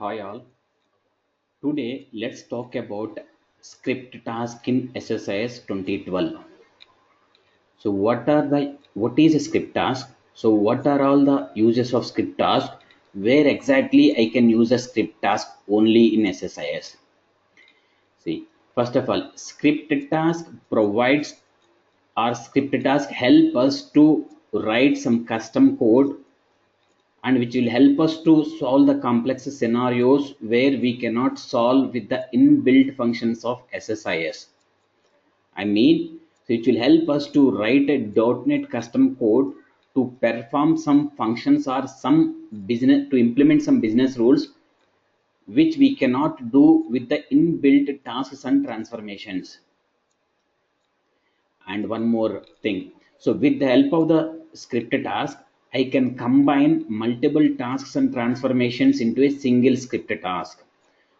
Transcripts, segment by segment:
Hi all. Today let's talk about script task in SSIS 2012. So what is a script task? So what are all the uses of script task? Where exactly I can use a script task only in SSIS? See, first of all, script task provides our script task help us to write some custom code and which will help us to solve the complex scenarios where we cannot solve with the inbuilt functions of SSIS. I mean, so it will help us to write a .NET custom code to perform some functions or some business to implement some business rules which we cannot do with the inbuilt tasks and transformations. And one more thing, so with the help of the script task I can combine multiple tasks and transformations into a single script task.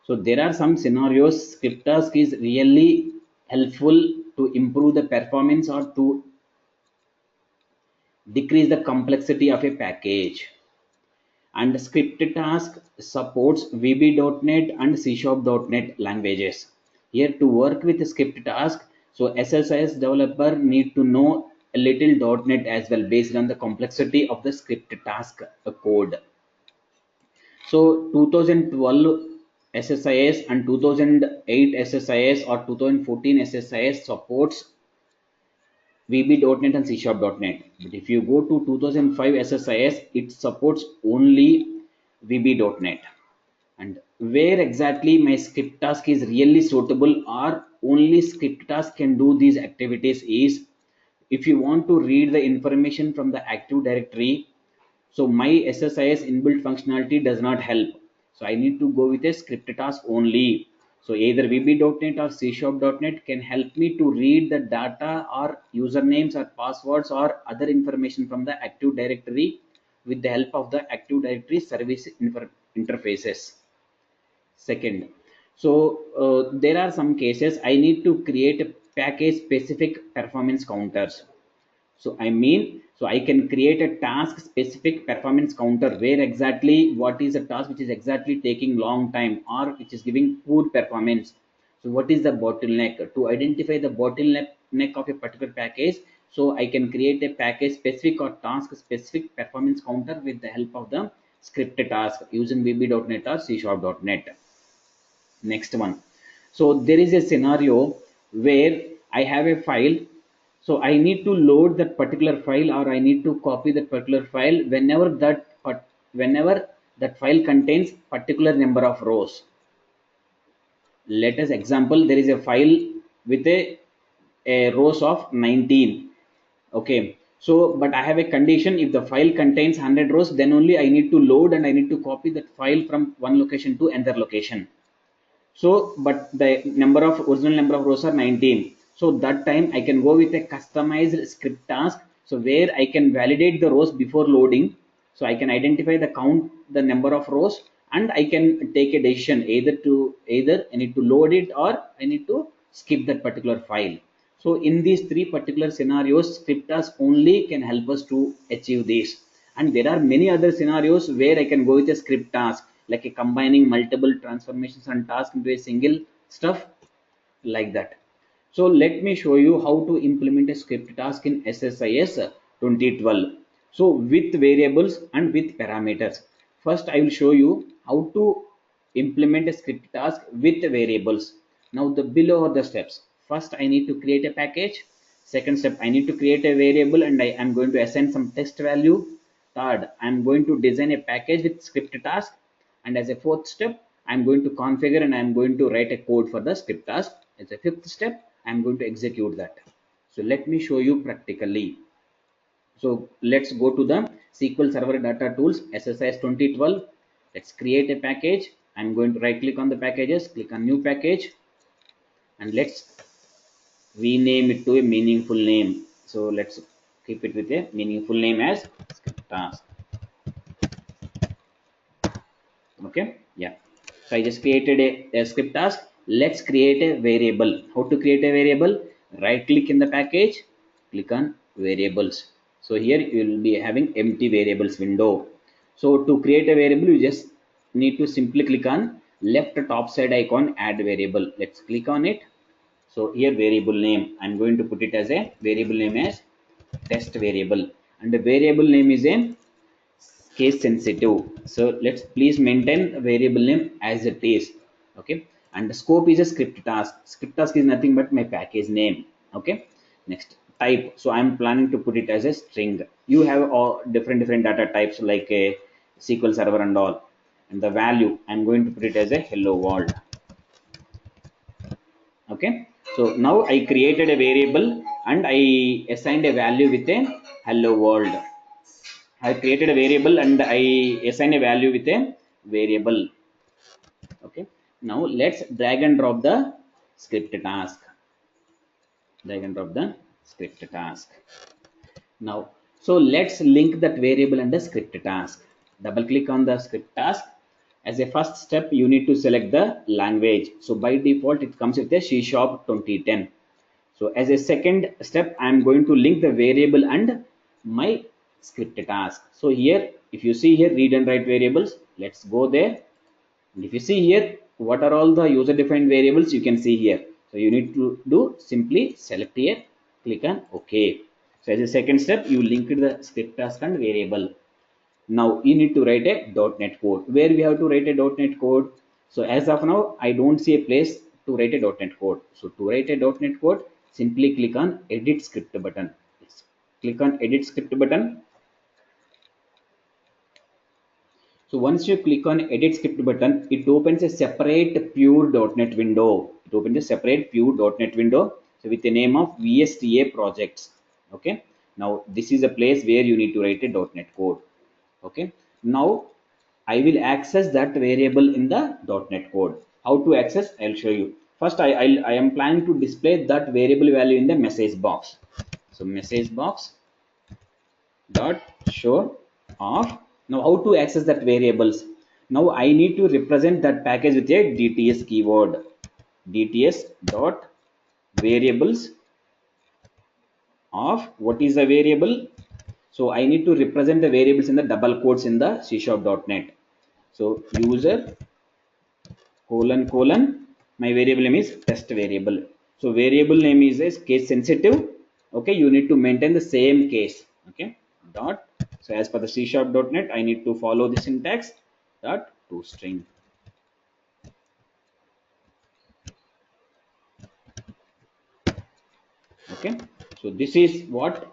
So there are some scenarios script task is really helpful to improve the performance or to decrease the complexity of a package. And script task supports VB.NET and C#.NET languages. Here to work with script task, so SSIS developer need to know a little .NET as well based on the complexity of the script task code. So 2012 SSIS and 2008 SSIS or 2014 SSIS supports VB.NET and C#.NET. But if you go to 2005 SSIS, it supports only VB.NET. And where exactly my script task is really suitable or only script task can do these activities is if you want to read the information from the Active Directory. So my SSIS inbuilt functionality does not help. So I need to go with a script task only. So either VB.NET or C#.NET can help me to read the data or usernames or passwords or other information from the Active Directory with the help of the Active Directory service interfaces. Second, so there are some cases I need to create a package specific performance counters. So I mean, so I can create a task specific performance counter where exactly what is a task which is exactly taking long time or which is giving poor performance. So what is the bottleneck? To identify the bottleneck of a particular package, so I can create a package specific or task specific performance counter with the help of the script task using VB.NET or C#.NET. Next one, so there is a scenario where I have a file, so I need to load that particular file or I need to copy that particular file whenever that file contains particular number of rows. Let us example, there is a file with a rows of 19. Okay, so but I have a condition, if the file contains 100 rows then only I need to load and I need to copy that file from one location to another location. So but the original number of rows are 19, so that time I can go with a customized script task, so where I can validate the rows before loading, so I can identify the count the number of rows and I can take a decision either I need to load it or I need to skip that particular file. So in these three particular scenarios script task only can help us to achieve this. And there are many other scenarios where I can go with a script task like a combining multiple transformations and tasks into a single stuff like that. So let me show you how to implement a script task in SSIS 2012. So with variables and with parameters. First I will show you how to implement a script task with variables. Now the below are the steps. First I need to create a package. Second step, I need to create a variable and I am going to assign some text value. Third, I am going to design a package with script task. And as a fourth step, I am going to configure and I am going to write a code for the script task. As a fifth step, I am going to execute that. So let me show you practically. So let's go to the SQL Server Data Tools SSIS 2012. Let's create a package. I'm going to right click on the packages, click on new package, and let's rename it to a meaningful name. So let's keep it with a meaningful name as script task. Okay, yeah. So I just created a script task. Let's create a variable. How to create a variable? Right click in the package, click on variables. So here you will be having empty variables window. So to create a variable, you just need to simply click on left top side icon, add variable. Let's click on it. So here variable name, I'm going to put it as a variable name as test variable, and the variable name is a case sensitive. So let's please maintain variable name as it is. Okay, and the scope is a script task. Script task is nothing but my package name. Okay, next type, so I'm planning to put it as a string. You have all different data types like a SQL Server and all. And the value, I'm going to put it as a hello world. Okay, so now I created a variable and I assigned a value with a hello world. I created a variable and I assign a value with a variable. Okay. Now let's drag and drop the script task. Drag and drop the script task. Now, so let's link that variable and the script task. Double click on the script task. As a first step, you need to select the language. So by default, it comes with a C# 2010. So as a second step, I'm going to link the variable and my script task. So here, if you see here, read and write variables, let's go there. And if you see here, what are all the user defined variables, you can see here. So you need to do simply select here, click on OK. So as a second step, you link the script task and variable. Now you need to write a .NET code. Where we have to write a .NET code? So as of now, I don't see a place to write a .NET code. So to write a .NET code, simply click on Edit Script button. Let's click on Edit Script button. So once you click on Edit Script button, it opens a separate pure .NET window. It opens a separate pure .NET window. So with the name of VSTA projects. Okay. Now this is a place where you need to write a .NET code. Okay, now I will access that variable in the .NET code. How to access? I'll show you. First, I am planning to display that variable value in the message box. So message box dot show of. Now how to access that variables? Now I need to represent that package with a DTS keyword. DTS dot variables of, what is the variable? So I need to represent the variables in the double quotes in the C# .NET. So user colon my variable name is test variable. So variable name is case sensitive. Okay, you need to maintain the same case. Okay, dot. So as per the C# .NET, I need to follow the syntax dot toString. Okay, so this is what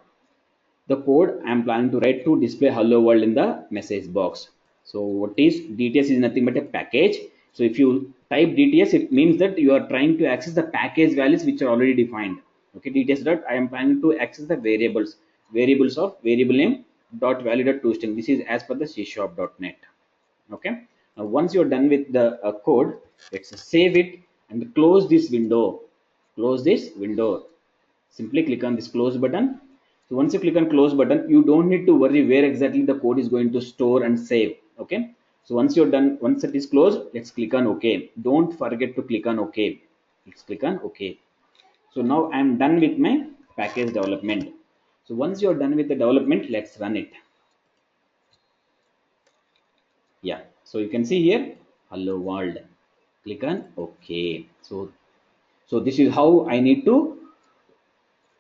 the code I am planning to write to display hello world in the message box. So what is DTS is nothing but a package. So if you type DTS, it means that you are trying to access the package values which are already defined. Okay, DTS dot I am planning to access the variables of variable name dot value dot toString. This is as per the C# .NET. Okay, now once you're done with the code, let's save it and close this window. Close this window. Simply click on this close button. So once you click on close button, you don't need to worry where exactly the code is going to store and save. Okay, so once you're done, once it is closed, let's click on OK. Don't forget to click on OK. Let's click on OK. So now I'm done with my package development. So once you're done with the development, let's run it. Yeah, so you can see here hello world. Click on OK. So this is how I need to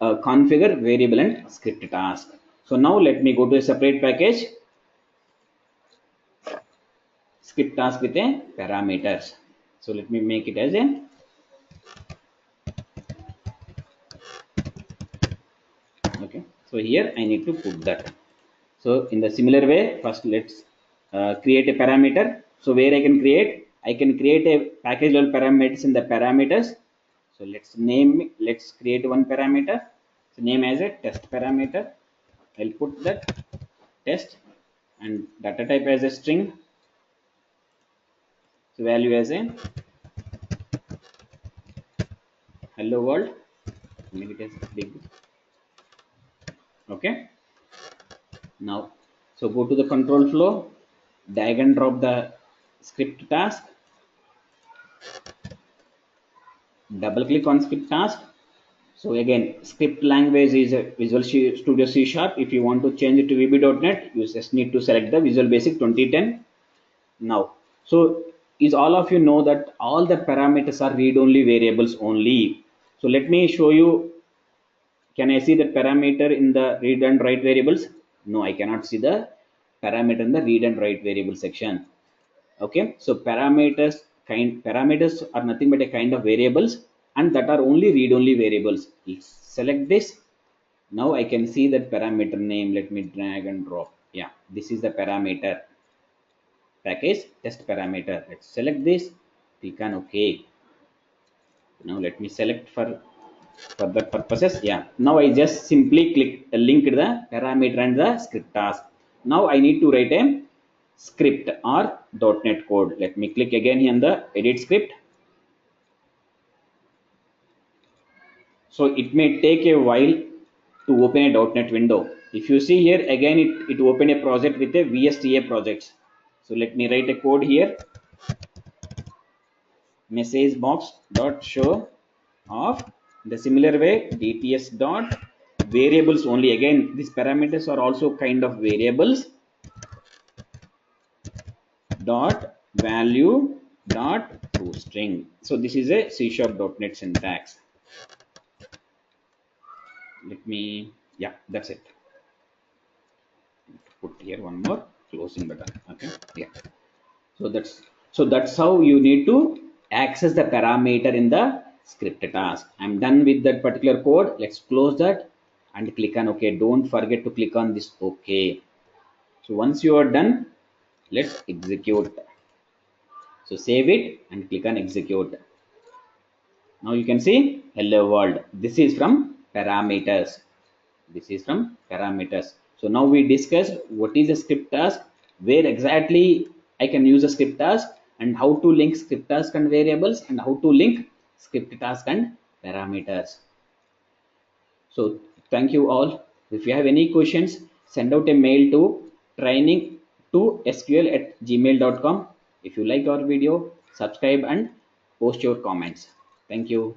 configure variable and script task. So now let me go to a separate package, script task with a parameters. So let me make it as a okay. So here I need to put that. So in the similar way, first let's create a parameter. So where I can create a package level parameters in the parameters. So let's create one parameter. So name as a test parameter. I'll put that test and data type as a string. So value as a hello world. Make it as big. Okay. Now, so go to the control flow, drag and drop the script task. Double click on script task. So again, script language is a Visual Studio C#. If you want to change it to VB.NET, you just need to select the Visual Basic 2010. Now, So is all of you know that all the parameters are read-only variables only. So let me show you. Can I see that parameter in the read and write variables? No, I cannot see the parameter in the read and write variable section. Okay, so parameters are nothing but a kind of variables, and that are only read-only variables. Let's select this. Now I can see that parameter name. Let me drag and drop. Yeah, this is the parameter package test parameter. Let's select this. Click on OK. Now let me select for further purposes. Yeah, now I just simply linked the parameter and the script task. Now I need to write a script or .NET code. Let me click again here in the edit script. So it may take a while to open a .NET window. If you see here again, it opened a project with a VSTA project. So let me write a code here. Message box dot show of the similar way dts dot variables only. Again, these parameters are also kind of variables. Dot value dot toString. So this is a C# .NET syntax. Let me, yeah, that's it. Put here one more closing button. Okay, yeah. So that's how you need to access the parameter in the script task. I'm done with that particular code. Let's close that and click on OK. Don't forget to click on this OK. So once you are done, let's execute. So save it and click on execute. Now you can see hello world. This is from parameters. This is from parameters. So now we discussed what is a script task, where exactly I can use a script task, and how to link script task and variables, and how to link script task and parameters. So thank you all. If you have any questions, send out a mail to training2sql@gmail.com. If you like our video, subscribe and post your comments. Thank you.